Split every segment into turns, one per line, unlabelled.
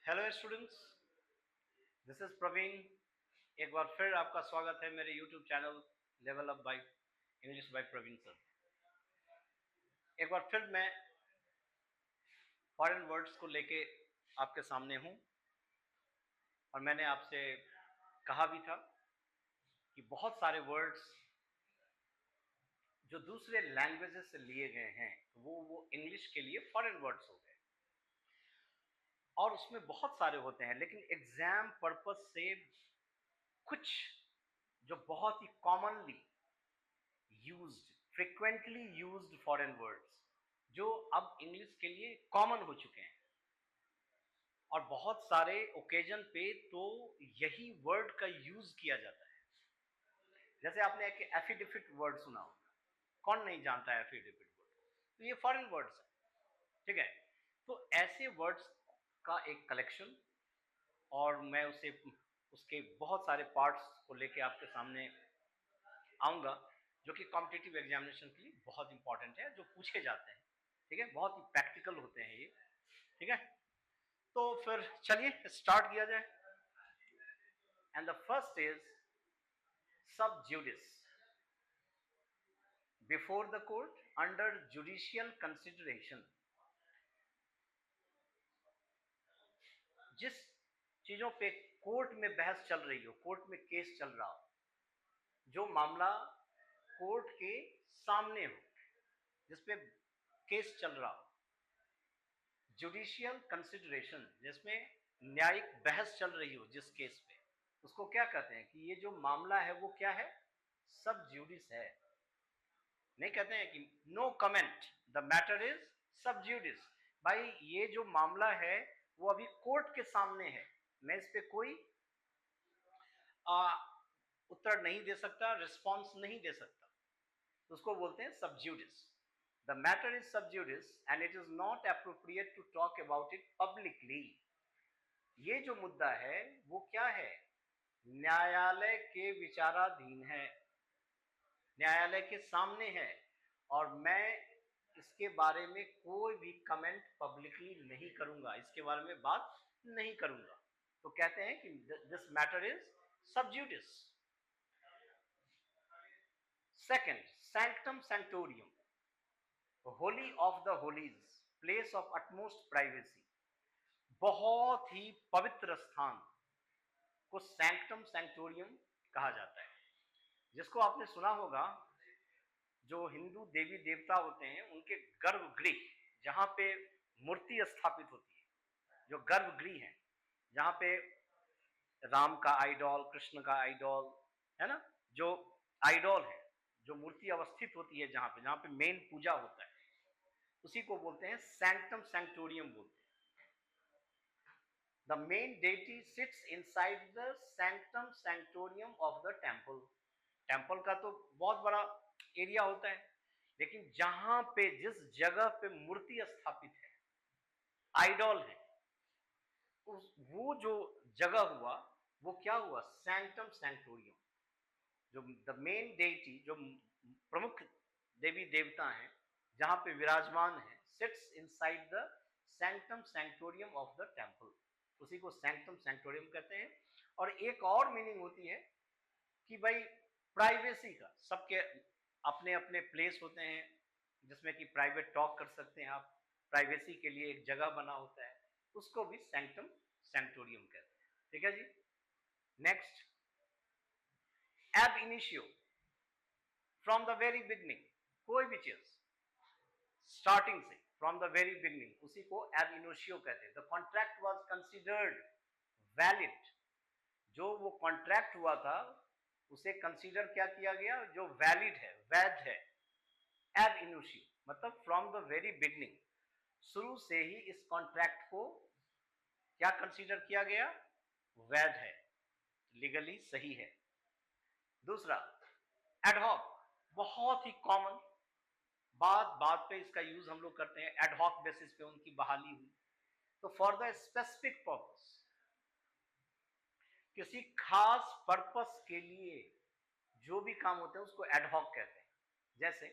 Hello students, this is Praveen. एक बार फिर आपका स्वागत है मेरे YouTube channel level up by English by Praveen sir. एक बार फिर मैं फॉरेन वर्ड्स को लेके आपके सामने हूं और मैंने आपसे कहा भी था कि बहुत सारे वर्ड्स जो दूसरे लैंग्वेजेस से लिए गए हैं वो इंग्लिश के लिए फॉरेन वर्ड्स हो गए और उसमें बहुत सारे होते हैं, लेकिन एग्जाम पर्पस से कुछ जो बहुत ही commonly used, frequently used foreign words जो अब इंग्लिश के लिए कॉमन हो चुके हैं और बहुत सारे ओकेजन पे तो यही वर्ड का यूज किया जाता है। जैसे आपने एक एफिडेविट वर्ड सुना होगा, कौन नहीं जानता है एफिडेविट वर्ड? तो ये फॉरेन वर्ड्स है, ठीक है। तो ऐसे वर्ड्स का एक कलेक्शन और मैं उसे उसके बहुत सारे पार्ट्स को लेके आपके सामने आऊंगा जो कि कॉम्पिटिटिव एग्जामिनेशन के लिए बहुत इंपॉर्टेंट है, जो पूछे जाते हैं, ठीक है। बहुत ही प्रैक्टिकल होते हैं ये, ठीक है। तो फिर चलिए स्टार्ट किया जाए। And the first is sub जुडिस, before the court, under judicial consideration. जिस चीजों पे कोर्ट में बहस चल रही हो, कोर्ट में केस चल रहा हो, जो मामला कोर्ट के सामने हो, जिसपे केस चल रहा हो, जुडिशियल कंसिडरेशन, जिसमें न्यायिक बहस चल रही हो जिस केस पे, उसको क्या कहते हैं कि ये जो मामला है वो क्या है? सब जुडिस है। नहीं कहते हैं कि no comment, the matter is sub judice. भाई ये जो मामला है वो अभी कोर्ट के सामने है, मैं इस पे कोई उत्तर नहीं दे सकता, रिस्पॉन्स नहीं दे सकता। तो उसको बोलते हैं सब जुडिस। The matter is sub judice and it is not appropriate to talk about it publicly. ये जो मुद्दा है वो क्या है? न्यायालय के विचाराधीन है, न्यायालय के सामने है और मैं इसके बारे में कोई भी कमेंट पब्लिकली नहीं करूंगा, इसके बारे में बात नहीं करूंगा। तो कहते हैं कि this matter is sub judice. Second, sanctum sanctorum, holy of the holies, place of utmost privacy. बहुत ही पवित्र स्थान को सैंक्टम सैंक्टोरियम कहा जाता है। जिसको आपने सुना होगा, जो हिंदू देवी देवता होते हैं उनके गर्भगृह, जहां पे मूर्ति स्थापित होती है, जो गर्भगृह है, जहां पे राम का आइडॉल, कृष्ण का आइडॉल है ना, जो आइडॉल है, जो मूर्ति अवस्थित होती है, जहां पे मेन पूजा होता है, उसी को बोलते हैं सैंक्टम सैंक्टोरियम बोलते हैं। The main deity sits inside the sanctum sanctorum of the temple. Temple का तो बहुत बड़ा एरिया होता है, लेकिन जहां पे, जिस जगह पे मूर्ति स्थापित है, आइडॉल है, वो जो जगह हुआ वो क्या हुआ? सैंक्टम सैंक्टोरियम। जो द मेन डेटी, जो प्रमुख देवी देवता हैं जहां पे विराजमान है, sits inside the sanctum sanctorum of the temple, उसी को सैंक्टम सैंक्टोरियम कहते हैं। और एक और मीनिंग होती है कि भाई प्राइवेसी का, सबके अपने अपने प्लेस होते हैं जिसमें कि प्राइवेट टॉक कर सकते हैं आप, प्राइवेसी के लिए एक जगह बना होता है, उसको भी सैंक्टम सैंक्टोरियम कहते हैं, ठीक है जी। Next, ab initio, from the very beginning. कोई भी चीज स्टार्टिंग से, फ्रॉम द वेरी बिगनिंग, उसी को एब इनिशियो कहते हैं। The contract was considered valid. जो वो कॉन्ट्रैक्ट हुआ था उसे कंसीडर क्या किया गया? जो वैलिड है, वैध है। एब इनिशियो मतलब फ्रॉम द वेरी बिगनिंग, शुरू से ही इस कॉन्ट्रैक्ट को क्या कंसीडर किया गया? वैध है, लीगली सही है। दूसरा, एडहॉक, बहुत ही कॉमन, बात बात पे इसका यूज हम लोग करते हैं। एडहॉक बेसिस पे उनकी बहाली हुई, तो फॉर द स्पेसिफिक पर्पस, किसी खास पर्पस के लिए जो भी काम होते हैं उसको एडहॉक कहते हैं। जैसे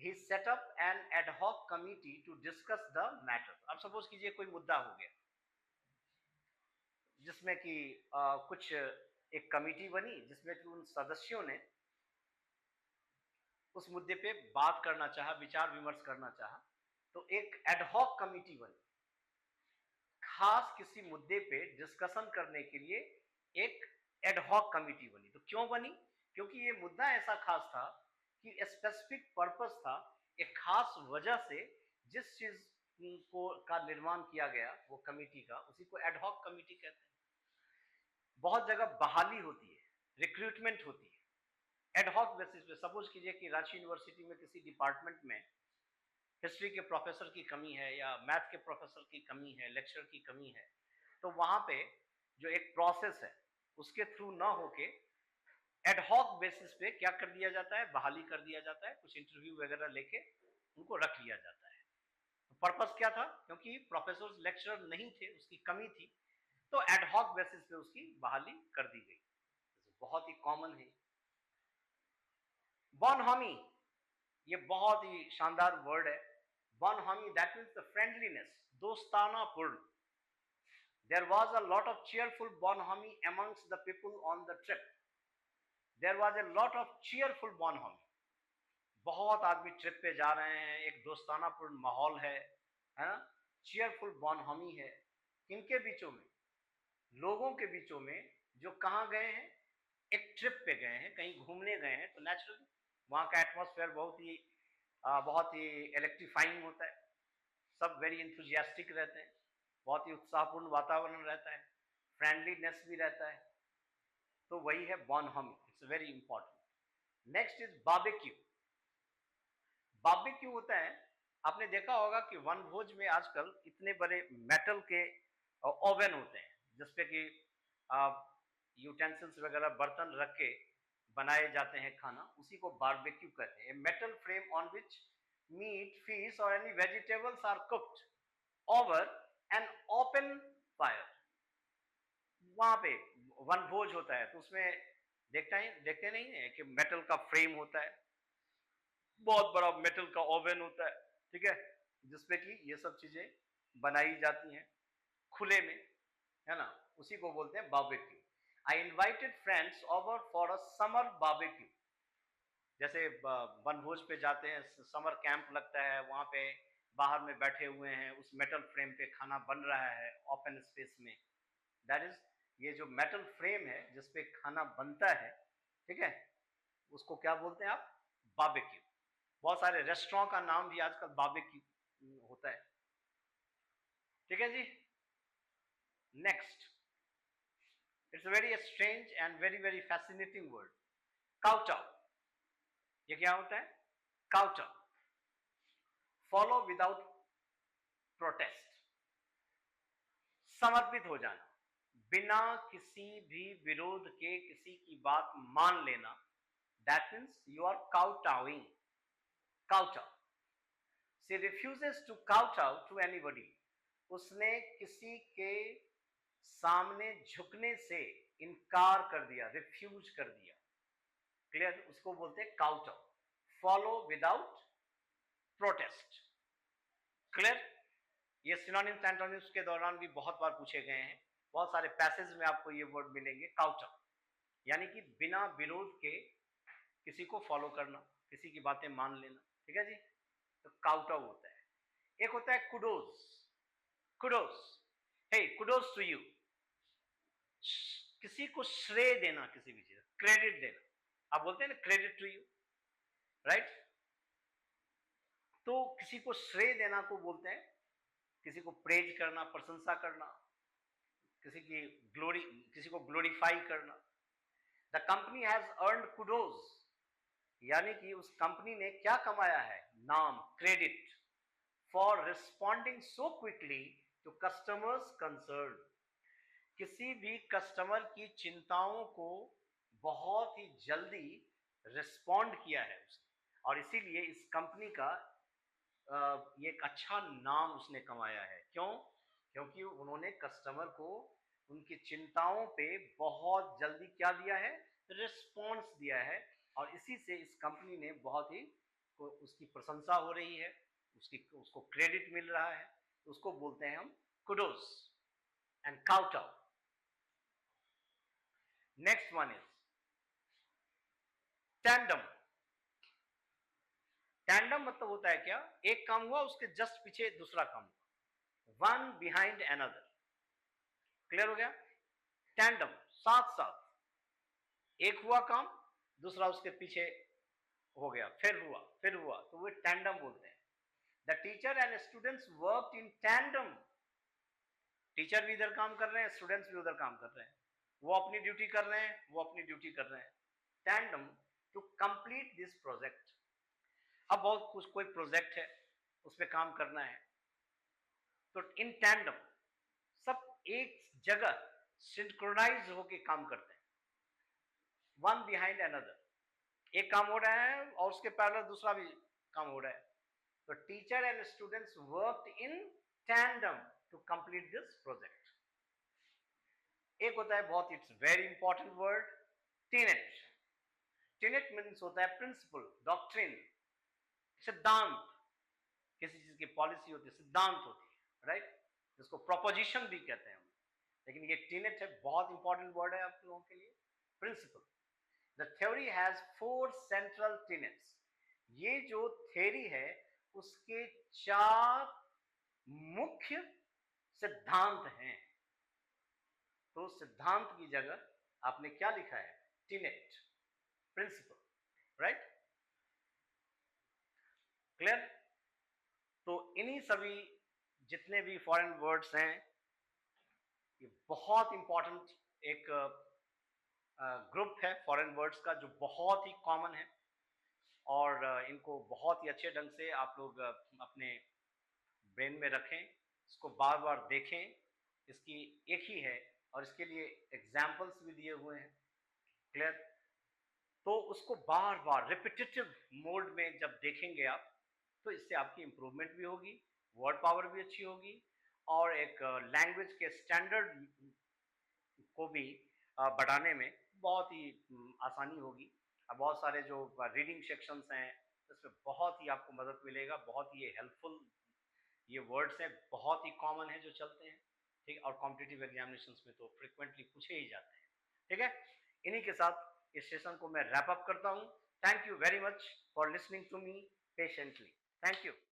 ही set up an ad hoc committee to discuss the matter. अब सपोज कीजिए कोई मुद्दा हो गया, जिसमें कि कुछ एक कमिटी बनी जिसमें कि उन सदस्यों ने उस मुद्दे पे बात करना चाहा, विचार विमर्श करना चाहा, तो एक एडहॉक कमिटी बनी, खास किसी मुद्दे पे डिस्कशन करने के लिए एक एडहॉक कमिटी बनी। तो क्यों बनी? क्योंकि ये मुद्दा ऐसा खास था कि स्पेसिफिक पर्पस था, एक खास वजह से जिस चीज को का निर्माण किया गया वो कमिटी का, उसी को एडहॉक कमिटी कहते हैं। बहुत जगह बहाली होती है, रिक्रूटमेंट होती है एडहॉक बेसिस पे। सपोज कीजिए कि रांची यूनिवर्सिटी में किसी डिपार्टमेंट में हिस्ट्री के प्रोफेसर की कमी है या मैथ के प्रोफेसर की कमी है, लेक्चर की कमी है, तो वहां पे जो एक प्रोसेस है उसके थ्रू ना होके एडहॉक बेसिस पे क्या कर दिया जाता है, बहाली कर दिया जाता है, कुछ इंटरव्यू वगैरह लेके उनको रख लिया जाता है। तो पर्पस क्या था? क्योंकि प्रोफेसर लेक्चरर नहीं थे, उसकी कमी थी, तो एडहॉक बेसिस पे उसकी बहाली कर दी गई। बहुत ही कॉमन है। बॉनहॉमी, ये बहुत ही शानदार वर्ड है। बॉनहॉमी दैट मीन्स द फ्रेंडलीनेस, दोस्ताना पूर्ण। There was a lot of cheerful bonhomie amongst the people on the trip. There was a lot of cheerful bonhomie. बहुत आदमी ट्रिप पे जा रहे हैं, एक दोस्ताना पूर्ण माहौल है ना, चीयरफुल बॉनहॉमी है। किनके बीचों में? लोगों के बीचों में जो कहाँ गए हैं, एक ट्रिप पे गए हैं, कहीं घूमने गए हैं, तो नेचुरली वहाँ का एटमॉस्फेयर बहुत ही इलेक्ट्रीफाइंग होता है, सब वेरी इंथुजियास्टिक रहते हैं, बहुत ही उत्साहपूर्ण वातावरण रहता है, फ्रेंडलीनेस भी रहता है, तो वही है bonhomie. It's very important. Next is barbecue. Barbecue होता है, आपने देखा होगा कि वनभोज में आजकल इतने बड़े मेटल के ओवन होते हैं जिसपे कि यूटेंसिल्स वगैरह बर्तन रख के बनाए जाते हैं खाना, उसी को बारबेक्यू कहते हैं। Metal frame on which meat, fish और any vegetables are cooked over an open fire. वहां पे वनभोज होता है तो उसमें देखते नहीं है कि मेटल का फ्रेम होता है, बहुत बड़ा मेटल का ओवन होता है, ठीक है, जिसपे कि ये सब चीजें बनाई जाती हैं खुले में, है ना, उसी को बोलते हैं barbecue. I invited friends over for a summer barbecue. जैसे वनभोज पे जाते हैं, समर कैंप लगता है, वहां पे बाहर में बैठे हुए हैं, उस मेटल फ्रेम पे खाना बन रहा है ओपन स्पेस में, दैट इज, ये जो मेटल फ्रेम है जिसपे खाना बनता है, ठीक है, उसको क्या बोलते हैं आप? बारबेक्यू। बहुत सारे रेस्टोरेंट का नाम भी आजकल बारबेक्यू होता है, ठीक है जी। Next, it's very strange and very very fascinating word, kowtow. ये क्या होता है? काउचाउ, फॉलो विदाउट प्रोटेस्ट, समर्पित हो जाना, बिना किसी भी विरोध के किसी की बात मान लेना, that means you are kowtowing. Kowtow, she refuses to kowtow to anybody, उसने किसी के सामने झुकने से इनकार कर दिया, रिफ्यूज कर दिया, क्लियर, उसको बोलते हैं kowtow. Follow without protest, clear. ये सिनोनिम्स एंटोनिम्स के दौरान भी बहुत बार पूछे गए हैं, बहुत सारे पैसेज में आपको ये वर्ड मिलेंगे, काउचाउ, यानी कि बिना विरोध के किसी को फॉलो करना, किसी की बातें मान लेना, ठीक है जी, तो काउटाउ होता है। एक होता है kudos. Kudos, hey kudos to you, किसी को श्रेय देना, किसी भी चीज, क्रेडिट देना, आप बोलते हैं ना क्रेडिट टू यू, राइट। तो किसी को श्रेय देना को बोलते हैं, किसी को प्रेज करना, प्रशंसा करना, किसी की ग्लोरी, किसी को ग्लोरीफाई करना। The company has earned kudos, यानी कि उस कंपनी ने क्या कमाया है? नाम, credit, for responding so quickly to customers concern, किसी भी कस्टमर की चिंताओं को बहुत ही जल्दी रिस्पॉन्ड किया है उसने, और इसीलिए इस कंपनी का ये एक अच्छा नाम उसने कमाया है। क्यों? क्योंकि उन्होंने कस्टमर को उनकी चिंताओं पे बहुत जल्दी क्या दिया है? रिस्पॉन्स दिया है, और इसी से इस कंपनी ने बहुत ही उसकी प्रशंसा हो रही है, उसको क्रेडिट मिल रहा है, उसको बोलते हैं हम kudos and kowtow. Next one is tandem. Tandem मतलब होता है क्या, एक काम हुआ उसके जस्ट पीछे दूसरा काम हुआ, वन बिहाइंड अनदर। क्लियर हो गया? टैंडम, साथ साथ एक हुआ काम, दूसरा उसके पीछे हो गया, फिर हुआ, तो वो टैंडम बोलते हैं। The teacher and students work in tandem. Teacher भी इधर काम कर रहे हैं, स्टूडेंट्स भी उधर काम कर रहे हैं, वो अपनी ड्यूटी कर रहे हैं, वो अपनी ड्यूटी कर रहे हैं। Tandem to complete this project. अब बहुत कुछ, कोई प्रोजेक्ट है उस पर काम करना है, तो इन टैंडम सब एक जगह सिंक्रोनाइज होके काम करते हैं, वन बिहाइंड अनदर। एक काम हो रहा है और उसके पैरेलल दूसरा भी काम हो रहा है, तो teacher and students worked in tandem to complete this project. एक होता है बहुत, it's very important word, tenet. Tenet means होता है प्रिंसिपल, डॉक्ट्रिन, सिद्धांत। किसी चीज की पॉलिसी होती है, सिद्धांत होती है, राइट? जिसको प्रोपोजिशन भी कहते हैं हम, लेकिन ये टीनेट है, बहुत इंपॉर्टेंट वर्ड है आप लोगों के लिए। Principle, the theory has 4 central tenets. ये जो थ्योरी है उसके 4 मुख्य सिद्धांत हैं। तो सिद्धांत की जगह आपने क्या लिखा है? टीनेट, प्रिंसिपल, राइट? क्लियर? तो इन्हीं सभी जितने भी फॉरेन वर्ड्स हैं, ये बहुत इंपॉर्टेंट एक ग्रुप है फॉरेन वर्ड्स का, जो बहुत ही कॉमन है, और इनको बहुत ही अच्छे ढंग से आप लोग अपने ब्रेन में रखें, इसको बार बार देखें। इसकी एक ही है और इसके लिए एग्जाम्पल्स भी दिए हुए हैं। क्लियर? तो उसको बार बार रिपीटेटिव मोड में जब देखेंगे आप, तो इससे आपकी इंप्रूवमेंट भी होगी, वर्ड पावर भी अच्छी होगी, और एक लैंग्वेज के स्टैंडर्ड को भी बढ़ाने में बहुत ही आसानी होगी। अब बहुत सारे जो रीडिंग सेक्शंस हैं उसमें बहुत ही आपको मदद मिलेगा, बहुत ही हेल्पफुल ये वर्ड्स हैं, बहुत ही कॉमन है जो चलते हैं, ठीक, और कॉम्पिटिटिव एग्जामिनेशंस में तो फ्रिक्वेंटली पूछे ही जाते हैं। ठीक है, इन्हीं के साथ इस सेशन को मैं रैप अप करता हूँ। Thank you very much for listening to me patiently. Thank you.